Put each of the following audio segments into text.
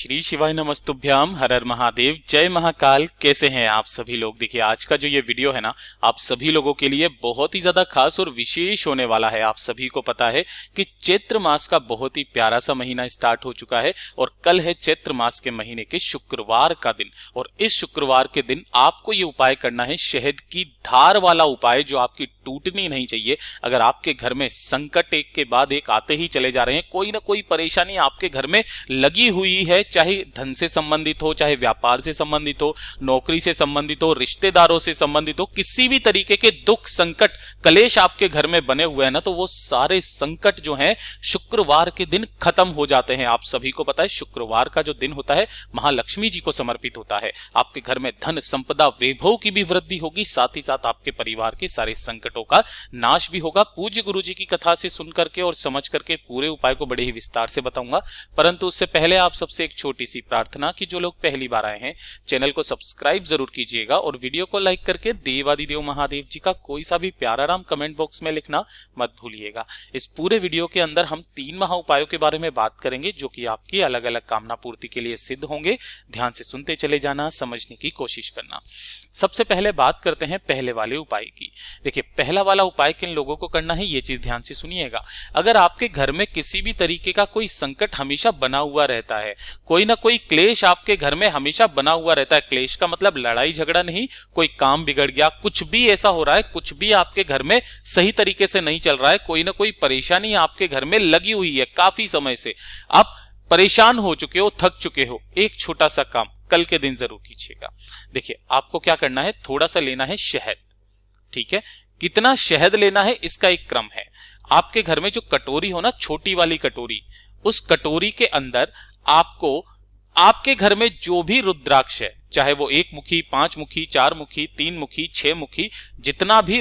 श्री शिवाय नमस्तुभ्याम, हर हर महादेव, जय महाकाल। कैसे हैं आप सभी लोग। देखिए आज का जो ये वीडियो है ना, आप सभी लोगों के लिए बहुत ही ज्यादा खास और विशेष होने वाला है। आप सभी को पता है कि चैत्र मास का बहुत ही प्यारा सा महीना स्टार्ट हो चुका है और कल है चैत्र मास के महीने के शुक्रवार का दिन। और इस शुक्रवार के दिन आपको ये उपाय करना है, शहद की धार वाला उपाय जो आपकी टूटनी नहीं चाहिए। अगर आपके घर में संकट एक के बाद एक आते ही चले जा रहे हैं, कोई ना कोई परेशानी आपके घर में लगी हुई है, चाहे धन से संबंधित हो, चाहे व्यापार से संबंधित हो, नौकरी से संबंधित हो, रिश्तेदारों से संबंधित हो, किसी भी तरीके के दुख संकट कलेश आपके घर में बने हुए हैं ना, तो वो सारे संकट जो हैं शुक्रवार के दिन खत्म हो जाते हैं। आप सभी को पता है शुक्रवार का जो दिन होता है महालक्ष्मी जी को समर्पित होता है। आपके घर में धन संपदा वैभव की भी वृद्धि होगी, साथ ही साथ आपके परिवार के सारे संकटों का नाश भी होगा। पूज्य गुरु जी की कथा से सुन करके और समझ करके पूरे उपाय को बड़े ही विस्तार से बताऊंगा, परंतु उससे पहले आप सबसे एक छोटी सी प्रार्थना कि जो लोग पहली बार आए हैं चैनल को सब्सक्राइब जरूर कीजिएगा और वीडियो को लाइक करके देवादिदेव महादेव जी का कोई सा भी प्यारा नाम कमेंट बॉक्स में लिखना मत भूलिएगा। इस पूरे वीडियो के अंदर हम 3 महा उपायों के बारे में बात करेंगे जो कि आपकी अलग अलग कामना पूर्ति के लिए सिद्ध होंगे। ध्यान से सुनते चले जाना, समझने की कोशिश करना। सबसे पहले बात करते हैं पहले वाले उपाय की। देखिए पहला वाला उपाय किन लोगों को करना है ये चीज ध्यान से सुनिएगा। अगर आपके घर में किसी भी तरीके का कोई संकट हमेशा बना हुआ रहता है, कोई ना कोई क्लेश आपके घर में हमेशा बना हुआ रहता है, क्लेश का मतलब लड़ाई झगड़ा नहीं, कोई काम बिगड़ गया, कुछ भी ऐसा हो रहा है, कुछ भी आपके घर में सही तरीके से नहीं चल रहा है, कोई ना कोई परेशानी आपके घर में लगी हुई है काफी समय से, आप परेशान हो चुके हो, थक चुके हो, एक छोटा सा काम कल के दिन जरूर कीजिएगा। देखिए आपको क्या करना है, थोड़ा सा लेना है शहद। ठीक है, कितना शहद लेना है इसका एक क्रम है। आपके घर में जो कटोरी हो ना, छोटी वाली कटोरी, उस कटोरी के अंदर आपको आपके घर में जो भी रुद्राक्ष है, चाहे वो 1 मुखी, 5 मुखी, 4 मुखी, 3 मुखी, 6 मुखी, जितना भी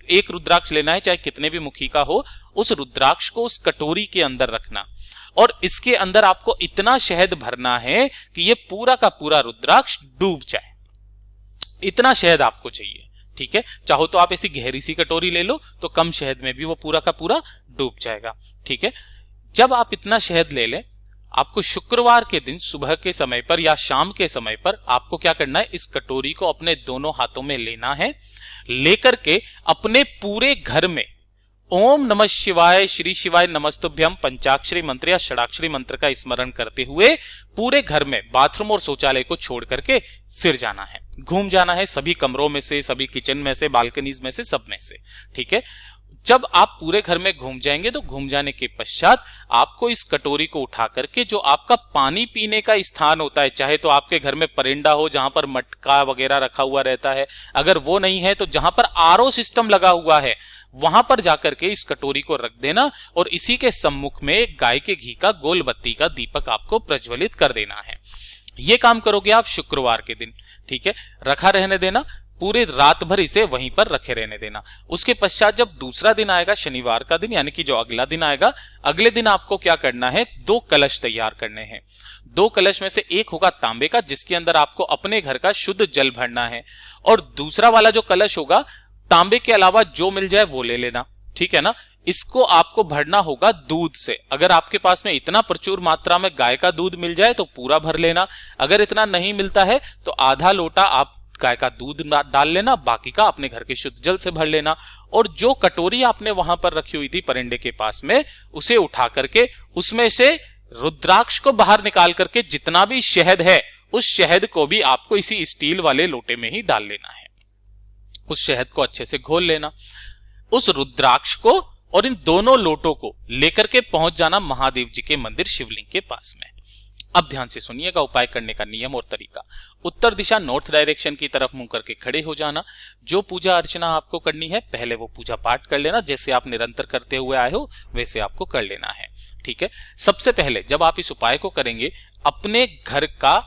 एक रुद्राक्ष लेना है, चाहे कितने भी मुखी का हो, उस रुद्राक्ष को उस कटोरी के अंदर रखना और इसके अंदर आपको इतना शहद भरना है कि ये पूरा का पूरा रुद्राक्ष डूब जाए। इतना शहद आपको चाहिए। ठीक है, चाहो तो आप ऐसी गहरी सी कटोरी ले लो तो कम शहद में भी वो पूरा का पूरा डूब जाएगा। ठीक है, जब आप इतना शहद ले लें, आपको शुक्रवार के दिन सुबह के समय पर या शाम के समय पर आपको क्या करना है, इस कटोरी को अपने दोनों हाथों में लेना है। लेकर के अपने पूरे घर में ओम नमः शिवाय, श्री शिवाय नमस्तुभ्यम पंचाक्षरी मंत्र या षडाक्षरी मंत्र का स्मरण करते हुए पूरे घर में बाथरूम और शौचालय को छोड़ करके फिर जाना है, घूम जाना है सभी कमरों में से, सभी किचन में से, बालकनीज में से, सब में से। ठीक है, जब आप पूरे घर में घूम जाएंगे तो घूम जाने के पश्चात आपको इस कटोरी को उठा करके जो आपका पानी पीने का स्थान होता है, चाहे तो आपके घर में परिंदा हो जहां पर मटका वगैरह रखा हुआ रहता है, अगर वो नहीं है तो जहां पर आरओ सिस्टम लगा हुआ है वहां पर जाकर के इस कटोरी को रख देना और इसी के सम्मुख में गाय के घी का गोल बत्ती का दीपक आपको प्रज्वलित कर देना है। ये काम करोगे आप शुक्रवार के दिन। ठीक है, रखा रहने देना, पूरे रात भर इसे वहीं पर रखे रहने देना। उसके पश्चात जब दूसरा दिन आएगा, शनिवार का दिन, यानी कि जो अगला दिन आएगा, अगले दिन आपको क्या करना है, 2 कलश तैयार करने हैं। 2 कलश में से एक होगा तांबे का, जिसके अंदर आपको अपने घर का शुद्ध जल भरना है, और दूसरा वाला जो कलश होगा तांबे के अलावा जो मिल जाए वो ले लेना। ठीक है ना, इसको आपको भरना होगा दूध से। अगर आपके पास में इतना प्रचुर मात्रा में गाय का दूध मिल जाए तो पूरा भर लेना, अगर इतना नहीं मिलता है तो आधा लोटा आप गाय का दूध डाल लेना, बाकी का अपने घर के शुद्ध जल से भर लेना। और जो कटोरी आपने वहां पर रखी हुई थी परिंदे के पास में, उसे उठा करके उसमें से रुद्राक्ष को बाहर निकाल करके जितना भी शहद है उस शहद को भी आपको इसी स्टील वाले लोटे में ही डाल लेना है। उस शहद को अच्छे से घोल लेना, उस रुद्राक्ष को और इन दोनों लोटों को लेकर के पहुंच जाना महादेव जी के मंदिर शिवलिंग के पास में। अब ध्यान से सुनिएगा उपाय करने का नियम और तरीका। उत्तर दिशा नॉर्थ डायरेक्शन की तरफ मुंह करके खड़े हो जाना। जो पूजा अर्चना आपको करनी है पहले वो पूजा पाठ कर लेना, जैसे आप निरंतर करते हुए आए हो वैसे आपको कर लेना है। ठीक है, सबसे पहले जब आप इस उपाय को करेंगे, अपने घर का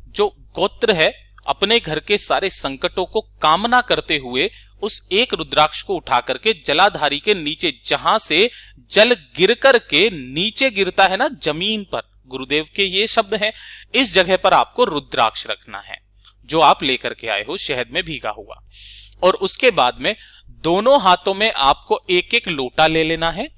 जो गोत्र है, अपने घर के सारे संकटों को कामना करते हुए उस एक रुद्राक्ष को उठा करके जलाधारी के नीचे, जहां से जल गिर करके नीचे गिरता है ना जमीन पर, गुरुदेव के ये शब्द हैं, इस जगह पर आपको रुद्राक्ष रखना है जो आप लेकर के आए हो शहद में भीगा हुआ। और उसके बाद में दोनों हाथों में आपको एक एक लोटा ले लेना है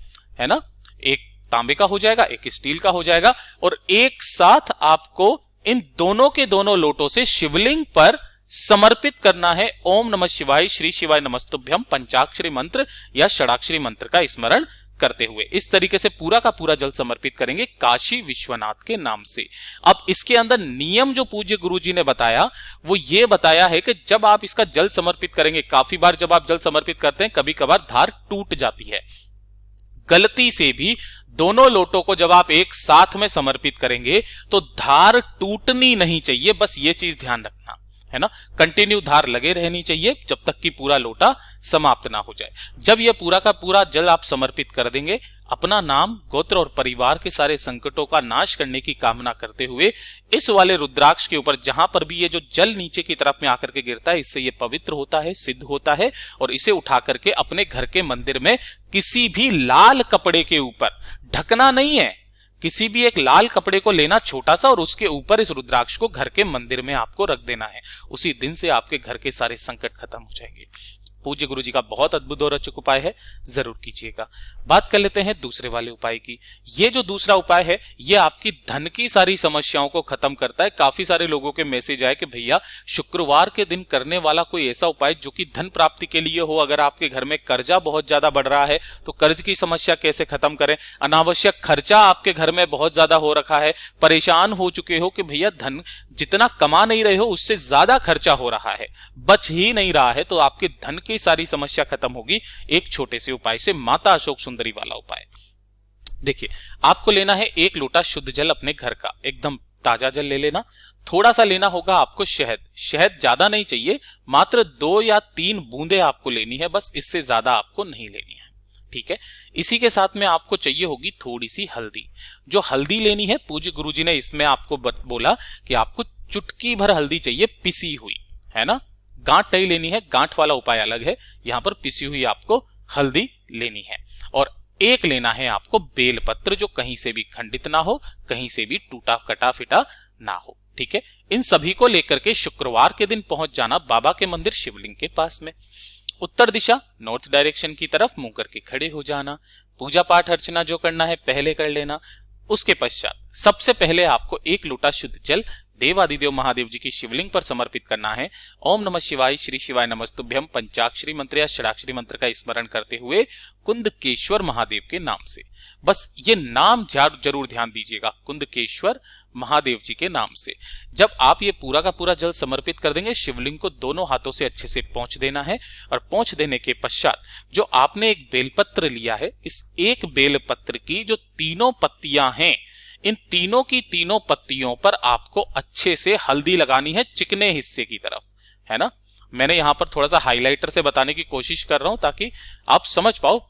ना, एक तांबे का हो जाएगा, एक स्टील का हो जाएगा, और एक साथ आपको इन दोनों के दोनों लोटों से शिवलिंग पर समर्पित करना है ओम नमः शिवाय श्री शिवाय नमस्तुभ्यम पंचाक्षरी मंत्र या षडाक्षरी मंत्र का स्मरण करते हुए। इस तरीके से पूरा का पूरा जल समर्पित करेंगे काशी विश्वनाथ के नाम से। अब इसके अंदर नियम जो पूज्य गुरुजी ने बताया वो ये बताया है कि जब आप इसका जल समर्पित करेंगे, काफी बार जब आप जल समर्पित करते हैं कभी कभार धार टूट जाती है, गलती से भी दोनों लोटों को जब आप एक साथ में समर्पित करेंगे तो धार टूटनी नहीं चाहिए, बस ये चीज ध्यान रखना है ना। कंटिन्यू धार लगे रहनी चाहिए जब तक कि पूरा लोटा समाप्त ना हो जाए। जब यह पूरा का पूरा जल आप समर्पित कर देंगे, अपना नाम, गोत्र और परिवार के सारे संकटों का नाश करने की कामना करते हुए इस वाले रुद्राक्ष के ऊपर जहां पर भी ये जो जल नीचे की तरफ में आकर के गिरता है, इससे ये पवित्र होता है, सिद्ध होता है, और इसे उठा करके अपने घर के मंदिर में किसी भी लाल कपड़े के ऊपर, ढकना नहीं है, किसी भी एक लाल कपड़े को लेना छोटा सा और उसके ऊपर इस रुद्राक्ष को घर के मंदिर में आपको रख देना है। उसी दिन से आपके घर के सारे संकट खत्म हो जाएंगे। पूज्य गुरुजी का बहुत अद्भुत और अचूक उपाय है, जरूर कीजिएगा। बात कर लेते हैं दूसरे वाले उपाय की। ये जो दूसरा उपाय है ये आपकी धन की सारी समस्याओं को खत्म करता है। काफी सारे लोगों के मैसेज आए कि भैया शुक्रवार के दिन करने वाला कोई ऐसा उपाय जो कि धन प्राप्ति के लिए हो। अगर आपके घर में कर्जा बहुत ज्यादा बढ़ रहा है तो कर्ज की समस्या कैसे खत्म करें, अनावश्यक खर्चा आपके घर में बहुत ज्यादा हो रखा है, परेशान हो चुके हो कि भैया धन जितना कमा नहीं रहे हो उससे ज्यादा खर्चा हो रहा है, बच ही नहीं रहा है, तो आपके धन की सारी समस्या खत्म होगी एक छोटे से उपाय से, माता अशोक सुंदरी वाला उपाय। देखिए, आपको लेना है 1 लोटा शुद्ध जल, अपने घर का एकदम ताजा जल ले लेना। थोड़ा सा लेना होगा आपको शहद, शहद ज्यादा नहीं चाहिए, मात्र 2 या 3 बूंदे आपको लेनी है, बस इससे ज्यादा आपको नहीं लेनी है, ठीक है। इसी के साथ में आपको चाहिए होगी थोड़ी सी हल्दी। जो हल्दी लेनी है, पूज्य गुरुजी ने इसमें आपको बोला कि आपको चुटकी भर हल्दी चाहिए, पिसी हुई, है ना। गांठ नहीं लेनी है, गांठ वाला उपाय अलग है, यहां पर पिसी हुई आपको हल्दी लेनी है। और 1 लेना है आपको बेलपत्र, जो कहीं से भी खंडित ना हो, कहीं से भी टूटा कटा फिटा ना हो, ठीक है। इन सभी को लेकर के शुक्रवार के दिन पहुंच जाना बाबा के मंदिर शिवलिंग के पास में। उत्तर दिशा नॉर्थ डायरेक्शन की तरफ मुंह करके खड़े हो जाना। पूजा पाठ अर्चना जो करना है पहले कर लेना। उसके पश्चात सबसे पहले आपको 1 लोटा शुद्ध जल देवादिदेव महादेव जी की शिवलिंग पर समर्पित करना है। ओम नमः शिवाय श्री शिवाय नमस्तुभ्यम पंचाक्षरी मंत्र या षडाक्षरी मंत्र का स्मरण करते हुए कुंदकेश्वर महादेव के नाम से। बस ये नाम जरूर ध्यान दीजिएगा, कुंदकेश्वर महादेव जी के नाम से। जब आप ये पूरा का पूरा जल समर्पित कर देंगे, शिवलिंग को दोनों हाथों से अच्छे से पोंछ देना है। और पोंछ देने के पश्चात जो आपने एक बेलपत्र लिया है, इस एक बेलपत्र की जो 3 पत्तियां हैं, इन तीनों की तीनों पत्तियों पर आपको अच्छे से हल्दी लगानी है, चिकने हिस्से की तरफ, है ना। मैंने यहां पर थोड़ा सा हाइलाइटर से बताने की कोशिश कर रहा हूं ताकि आप समझ पाओ।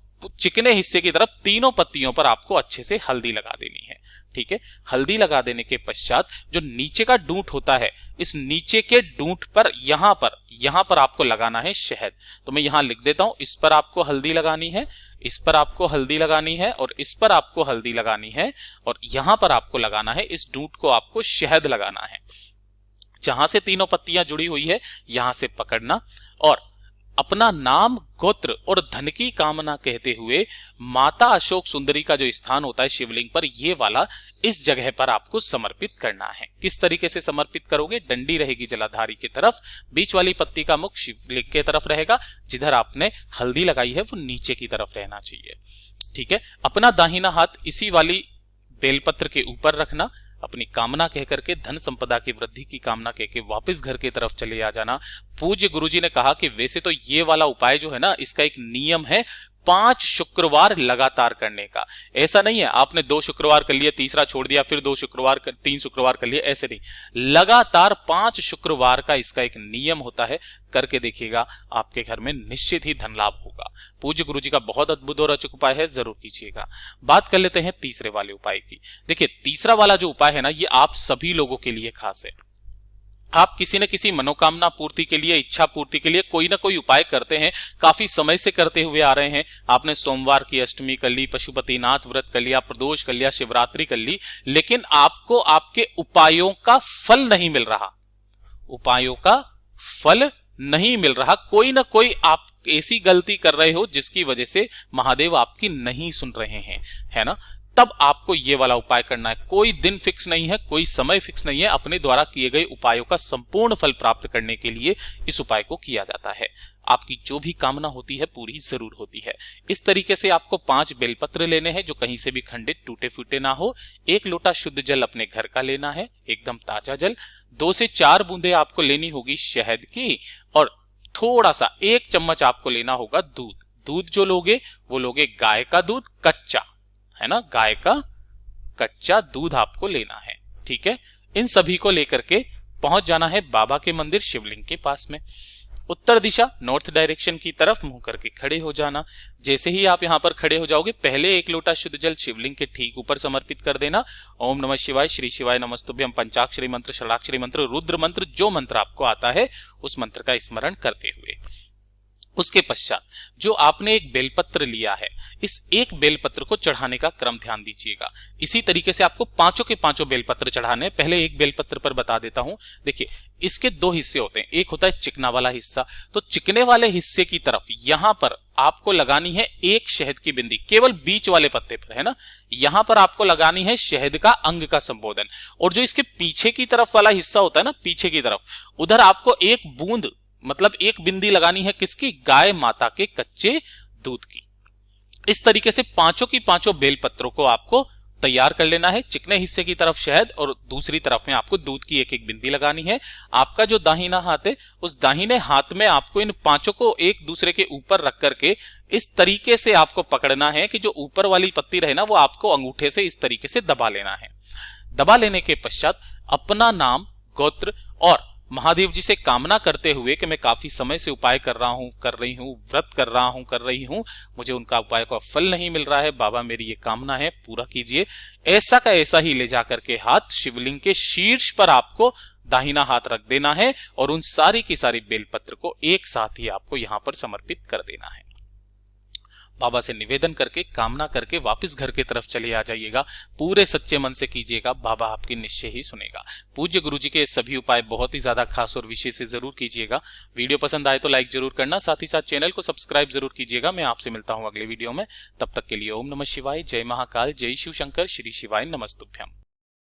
चिकने हिस्से की तरफ तीनों पत्तियों पर आपको अच्छे से हल्दी लगा देनी है, ठीक है। हल्दी लगा देने के पश्चात जो नीचे का डूंठ होता है, इस नीचे के डूंठ पर यहां पर आपको लगाना है शहद। तो मैं यहां लिख देता हूं, इस पर आपको हल्दी लगानी है, इस पर आपको हल्दी लगानी है, और इस पर आपको हल्दी लगानी है, और यहां पर आपको लगाना है, इस डूंठ को आपको शहद लगाना है। जहां से तीनों पत्तियां जुड़ी हुई है यहां से पकड़ना और अपना नाम, गोत्र और धन की कामना कहते हुए माता अशोक सुंदरी का जो स्थान होता है शिवलिंग पर, ये वाला इस जगह पर आपको समर्पित करना है। किस तरीके से समर्पित करोगे? डंडी रहेगी जलाधारी की तरफ, बीच वाली पत्ती का मुख शिवलिंग के तरफ रहेगा, जिधर आपने हल्दी लगाई है वो नीचे की तरफ रहना चाहिए, ठीक है। अपना दाहिना हाथ इसी वाली बेलपत्र के ऊपर रखना, अपनी कामना कह करके, धन संपदा की वृद्धि की कामना कह के वापस घर की तरफ चले आ जाना। पूज्य गुरुजी ने कहा कि वैसे तो ये वाला उपाय जो है ना, इसका एक नियम है 5 शुक्रवार लगातार करने का। ऐसा नहीं है आपने 2 शुक्रवार कर लिए, तीसरा छोड़ दिया, फिर 3 शुक्रवार कर लिए, ऐसे नहीं। लगातार 5 शुक्रवार का इसका एक नियम होता है। करके देखिएगा, आपके घर में निश्चित ही धन लाभ होगा। पूज्य गुरुजी का बहुत अद्भुत और अचूक उपाय है, जरूर कीजिएगा। बात कर लेते हैं तीसरे वाले उपाय की। देखिए, तीसरा वाला जो उपाय है ना, ये आप सभी लोगों के लिए खास है। आप किसी न किसी मनोकामना पूर्ति के लिए, इच्छा पूर्ति के लिए कोई ना कोई उपाय करते हैं, काफी समय से करते हुए आ रहे हैं। आपने सोमवार की अष्टमी कर ली, पशुपतिनाथ व्रत कर लिया, प्रदोष कर लिया, शिवरात्रि कर ली, लेकिन आपको आपके उपायों का फल नहीं मिल रहा। उपायों का फल नहीं मिल रहा। कोई ना कोई आप ऐसी गलती कर रहे हो जिसकी वजह से महादेव आपकी नहीं सुन रहे हैं, है ना। तब आपको ये वाला उपाय करना है। कोई दिन फिक्स नहीं है, कोई समय फिक्स नहीं है, अपने द्वारा किए गए उपायों का संपूर्ण फल प्राप्त करने के लिए इस उपाय को किया जाता है। आपकी जो भी कामना होती है पूरी जरूर होती है। इस तरीके से आपको 5 बेलपत्र लेने हैं जो कहीं से भी खंडित टूटे फूटे ना हो। 1 लोटा शुद्ध जल अपने घर का लेना है, एकदम ताजा जल। 2 से 4 बूंदे आपको लेनी होगी शहद की, और थोड़ा सा 1 चम्मच आपको लेना होगा दूध। दूध जो लोगे वो लोगे गाय का दूध कच्चा, है ना, गाय का कच्चा दूध आपको लेना है। ठीक है, इन सभी को लेकर के पहुंच जाना है बाबा के मंदिर शिवलिंग के पास में। उत्तर दिशा नॉर्थ डायरेक्शन की तरफ मुंह करके खड़े हो जाना। जैसे ही आप यहां पर खड़े हो जाओगे, पहले 1 लोटा शुद्ध जल शिवलिंग के ठीक ऊपर समर्पित कर देना। ओम नमः शिवाय, श्री शिवाय नमस्तुभ्यम, पंचाक्षरी मंत्र, षडाक्षरी मंत्र, रुद्र मंत्र, जो मंत्र आपको आता है उस मंत्र का स्मरण करते हुए उसके पश्चात जो आपने एक बेलपत्र लिया है, इस एक बेलपत्र को चढ़ाने का क्रम ध्यान दीजिएगा। इसी तरीके से आपको 5 के 5 बेलपत्र चढ़ाने। पहले एक बेलपत्र पर बता देता हूं। देखिए, इसके 2 हिस्से होते हैं। एक होता है चिकना वाला हिस्सा, तो चिकने वाले हिस्से की तरफ यहां पर आपको लगानी है 1 शहद की बिंदी, केवल बीच वाले पत्ते पर, है ना। यहां पर आपको लगानी है शहद का अंग का संबोधन। और जो इसके पीछे की तरफ वाला हिस्सा होता है ना, पीछे की तरफ, उधर आपको 1 बूंद मतलब 1 बिंदी लगानी है, किसकी? गाय माता के कच्चे दूध की। इस तरीके से 5 की 5 बेलपत्रों को आपको तैयार कर लेना है। चिकने हिस्से की तरफ शहद और दूसरी तरफ में आपको दूध की 1-1 बिंदी लगानी है। आपका जो दाहिना हाथ है, उस दाहिने हाथ में आपको इन 5 को एक दूसरे के ऊपर रख करके इस तरीके से आपको पकड़ना है कि जो ऊपर वाली पत्ती रहे ना, वो आपको अंगूठे से इस तरीके से दबा लेना है। दबा लेने के पश्चात अपना नाम, गोत्र और महादेव जी से कामना करते हुए कि मैं काफी समय से उपाय कर रही हूं, व्रत कर रही हूं, मुझे उनका उपाय का फल नहीं मिल रहा है, बाबा मेरी ये कामना है, पूरा कीजिए। ऐसा का ऐसा ही ले जाकर के हाथ शिवलिंग के शीर्ष पर आपको दाहिना हाथ रख देना है और उन सारी की सारी बेलपत्र को एक साथ ही आपको यहां पर समर्पित कर देना है। बाबा से निवेदन करके, कामना करके वापस घर की तरफ चले आ जाइएगा। पूरे सच्चे मन से कीजिएगा, बाबा आपकी निश्चय ही सुनेगा। पूज्य गुरुजी के सभी उपाय बहुत ही ज्यादा खास और विशेष से जरूर कीजिएगा। वीडियो पसंद आए तो लाइक जरूर करना, साथ ही साथ चैनल को सब्सक्राइब जरूर कीजिएगा। मैं आपसे मिलता हूं अगले वीडियो में, तब तक के लिए ओम नमः शिवाय, जय महाकाल, जय शिव शंकर, श्री शिवाय नमस्तुभ्यम।